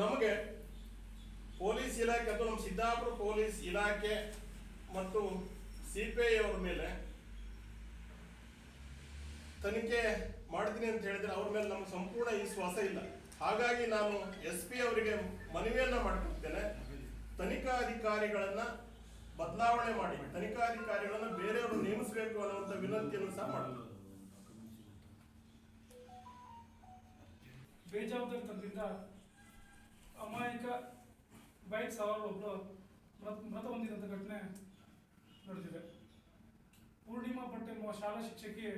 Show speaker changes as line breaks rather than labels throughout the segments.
ನಮಗೆ ಪೊಲೀಸ್ ಇಲಾಖೆ ಅಥವಾ ನಮ್ಮ ಸಿದ್ದಾಪುರ ಪೊಲೀಸ್ ಇಲಾಖೆ ಮತ್ತು CPI ಅವರ ಮೇಲೆ ತನಿಖೆ ಮಾಡ್ತೀನಿ ಅಂತ ಹೇಳಿದ್ರೆ ಅವ್ರ ಮೇಲೆ ನಮ್ಗೆ ಸಂಪೂರ್ಣ ವಿಶ್ವಾಸ ಇಲ್ಲ. ಹಾಗಾಗಿ ನಾನು SP ಅವರಿಗೆ ಮನವಿಯನ್ನ ಮಾಡ್ಕೊಳ್ತೇನೆ, ತನಿಖಾಧಿಕಾರಿಗಳನ್ನ ಬದಲಾವಣೆ ಮಾಡಿ ತನಿಖಾಧಿಕಾರಿಗಳನ್ನ ಬೇರೆಯವರು ನೇಮಿಸಬೇಕು ಅನ್ನುವಂಥ ವಿನಂತಿಯನ್ನು ಸಹ ಮಾಡಬಹುದು.
ಬೇಜವಾಬ್ದಾರಿತನದಿಂದ ಅಮಾಯಕ ಬೈಕ್ ಸವಾರರು ಒಬ್ಬರು ಮೃತ ಹೊಂದಿದಂಥ ಘಟನೆ ನಡೆದಿದೆ. ಪೂರ್ಣಿಮಾ ಭಟ್ ಎಂಬ ಶಾಲಾ ಶಿಕ್ಷಕಿ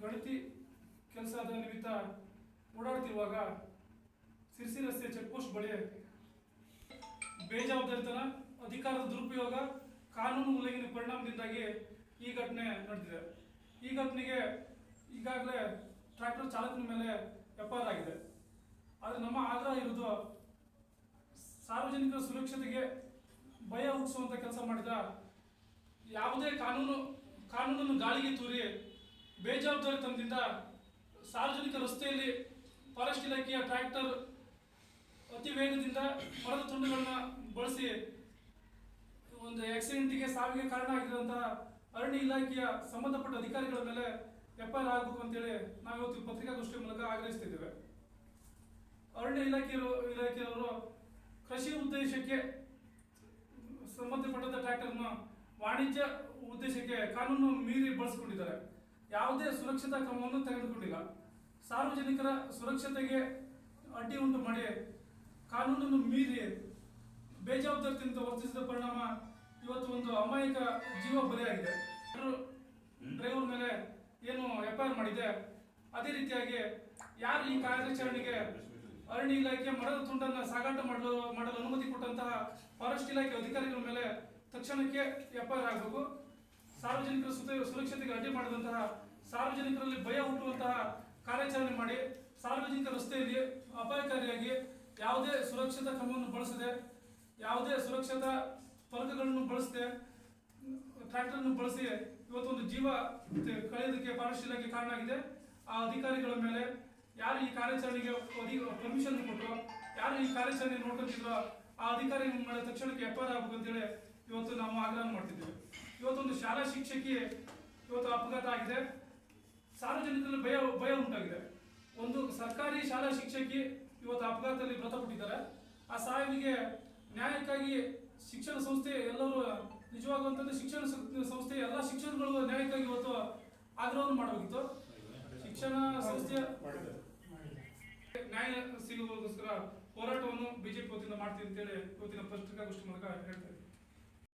ಗಣತಿ ಕೆಲಸದ ನಿಮಿತ್ತ ಓಡಾಡ್ತಿರುವಾಗ ಸಿರ್ಸಿ ರಸ್ತೆ ಚೆಕ್ ಪೋಸ್ಟ್ ಬಳಿ ಬೇಜವಾಬ್ದಾರಿತನ, ಅಧಿಕಾರದ ದುರುಪಯೋಗ, ಕಾನೂನು ಉಲ್ಲಂಘನೆ ಪರಿಣಾಮದಿಂದಾಗಿ ಈ ಘಟನೆ ನಡೆದಿದೆ. ಈ ಘಟನೆಗೆ ಈಗಾಗಲೇ ಟ್ರ್ಯಾಕ್ಟರ್ ಚಾಲಕನ ಮೇಲೆ FIR ಆಗಿದೆ. ಆದರೆ ನಮ್ಮ ಆಗ್ರಹ ಇರುವುದು ಸಾರ್ವಜನಿಕರ ಸುರಕ್ಷತೆಗೆ ಭಯ ಹುಟ್ಟಿಸುವಂಥ ಕೆಲಸ ಮಾಡಿದ ಯಾವುದೇ ಕಾನೂನನ್ನು ಗಾಳಿಗೆ ತೂರಿ ಬೇಜವಾಬ್ದಾರಿತನದಿಂದ ಸಾರ್ವಜನಿಕ ರಸ್ತೆಯಲ್ಲಿ ಫಾರೆಸ್ಟ್ ಇಲಾಖೆಯ ಟ್ರ್ಯಾಕ್ಟರ್ ಅತಿ ವೇಗದಿಂದ ಮರದ ತುಂಡುಗಳನ್ನ ಬಳಸಿ ಒಂದು ಆಕ್ಸಿಡೆಂಟ್ಗೆ ಸಾವಿಗೆ ಕಾರಣ ಆಗಿರುವಂತಹ ಅರಣ್ಯ ಇಲಾಖೆಯ ಸಂಬಂಧಪಟ್ಟ ಅಧಿಕಾರಿಗಳ ಮೇಲೆ FIR ಆಗಬೇಕು ಅಂತೇಳಿ ನಾವಿವತ್ತು ಪತ್ರಿಕಾಗೋಷ್ಠಿ ಮೂಲಕ ಆಗ್ರಹಿಸ್ತಿದ್ದೇವೆ. ಅರಣ್ಯ ಇಲಾಖೆಯವರು ಕೃಷಿ ಉದ್ದೇಶಕ್ಕೆ ಸಂಬಂಧಪಟ್ಟಂತ ಟ್ರ್ಯಾಕ್ಟರ್ನ ವಾಣಿಜ್ಯ ಉದ್ದೇಶಕ್ಕೆ ಕಾನೂನು ಮೀರಿ ಬಳಸಿಕೊಂಡಿದ್ದಾರೆ. ಯಾವುದೇ ಸುರಕ್ಷತಾ ಕ್ರಮವನ್ನು ತೆಗೆದುಕೊಂಡಿಲ್ಲ. ಸಾರ್ವಜನಿಕರ ಸುರಕ್ಷತೆಗೆ ಅಡ್ಡಿ ಉಂಟು ಮಾಡಿ ಕಾನೂನನ್ನು ಮೀರಿ ಬೇಜವಾಬ್ದಾರಿಯಿಂದ ವರ್ತಿಸಿದ ಪರಿಣಾಮ ಇವತ್ತು ಒಂದು ಅಮಾಯಕ ಜೀವ ಬಲಿಯಾಗಿದೆ. ಡ್ರೈವರ್ ಮೇಲೆ ಏನು FIR ಮಾಡಿದೆ, ಅದೇ ರೀತಿಯಾಗಿ ಯಾರು ಈ ಕಾರ್ಯಾಚರಣೆಗೆ ಅರಣ್ಯ ಇಲಾಖೆ ಮರದ ತುಂಡನ್ನು ಸಾಗಾಟ ಮಾಡಲು ಅನುಮತಿ ಕೊಟ್ಟಂತಹ ಫಾರೆಸ್ಟ್ ಇಲಾಖೆ ಅಧಿಕಾರಿಗಳ ಮೇಲೆ ತಕ್ಷಣಕ್ಕೆ FIR ಆಗಬೇಕು. ಸಾರ್ವಜನಿಕರ ಸುರಕ್ಷತೆಗೆ ಅಡ್ಡಿ ಮಾಡಿದಂತಹ, ಸಾರ್ವಜನಿಕರಲ್ಲಿ ಭಯ ಹುಟ್ಟುವಂತಹ ಕಾರ್ಯಾಚರಣೆ ಮಾಡಿ ಸಾರ್ವಜನಿಕ ರಸ್ತೆಯಲ್ಲಿ ಅಪಾಯಕಾರಿಯಾಗಿ ಯಾವುದೇ ಸುರಕ್ಷತಾ ಕ್ರಮವನ್ನು ಬಳಸದೆ, ಯಾವುದೇ ಸುರಕ್ಷತಾ ಫಲಕಗಳನ್ನು ಬಳಸದೆ ಟ್ರ್ಯಾಕ್ಟರ್ನ್ನು ಬಳಸಿ ಇವತ್ತೊಂದು ಜೀವ ಕಳೆಯೋದಕ್ಕೆ ಫಾರೆಸ್ಟ್ ಇಲಾಖೆ ಕಾರಣ ಆಗಿದೆ. ಆ ಅಧಿಕಾರಿಗಳ ಮೇಲೆ ಯಾರು ಈ ಕಾರ್ಯಾಚರಣೆಗೆ ಪರ್ಮಿಷನ್ ಕೊಟ್ಟರು, ಯಾರು ಈ ಕಾರ್ಯಾಚರಣೆ ನೋಡ್ಕೊತಿದ್ರು, ಆ ಅಧಿಕಾರಿಗಳ ಮೇಲೆ ತಕ್ಷಣಕ್ಕೆ FIR ಆಗಬೇಕು ಅಂತೇಳಿ ಇವತ್ತು ನಾವು ಆಗ್ರಹ ಮಾಡ್ತಿದ್ದೇವೆ. ಇವತ್ತೊಂದು ಶಾಲಾ ಶಿಕ್ಷಕಿ ಇವತ್ತು ಅಪಘಾತ ಆಗಿದೆ, ಸಾರ್ವಜನಿಕರಲ್ಲಿ ಭಯ ಉಂಟಾಗಿದೆ. ಒಂದು ಸರ್ಕಾರಿ ಶಾಲಾ ಶಿಕ್ಷಕಿ ಇವತ್ತು ಅಪಘಾತದಲ್ಲಿ ಮೃತಪಟ್ಟಿದ್ದಾರೆ. ಆ ಸಾವಿಗೆ ನ್ಯಾಯಕ್ಕಾಗಿ ಶಿಕ್ಷಣ ಸಂಸ್ಥೆ ಎಲ್ಲರೂ ನಿಜವಾಗುವಂಥದ್ದು ಶಿಕ್ಷಣ ಸಂಸ್ಥೆ ಎಲ್ಲ ಶಿಕ್ಷಣಗಳು ನ್ಯಾಯಕ್ಕಾಗಿ ಇವತ್ತು ಆಗ್ರಹವನ್ನು ಮಾಡಬೇಕಿತ್ತು. ಶಿಕ್ಷಣ ಸಂಸ್ಥೆಯ ನ್ಯಾಯ ಸಿಗುವುದಕ್ಕೋಸ್ಕರ ಹೋರಾಟವನ್ನು BJP ವತಿಯಿಂದ ಮಾಡ್ತೀವಿ ಅಂತೇಳಿ ಇವತ್ತಿನ ಪತ್ರಿಕಾಗೋಷ್ಠಿ ಮೂಲಕ ಹೇಳ್ತಾ ಇದ್ದೀವಿ.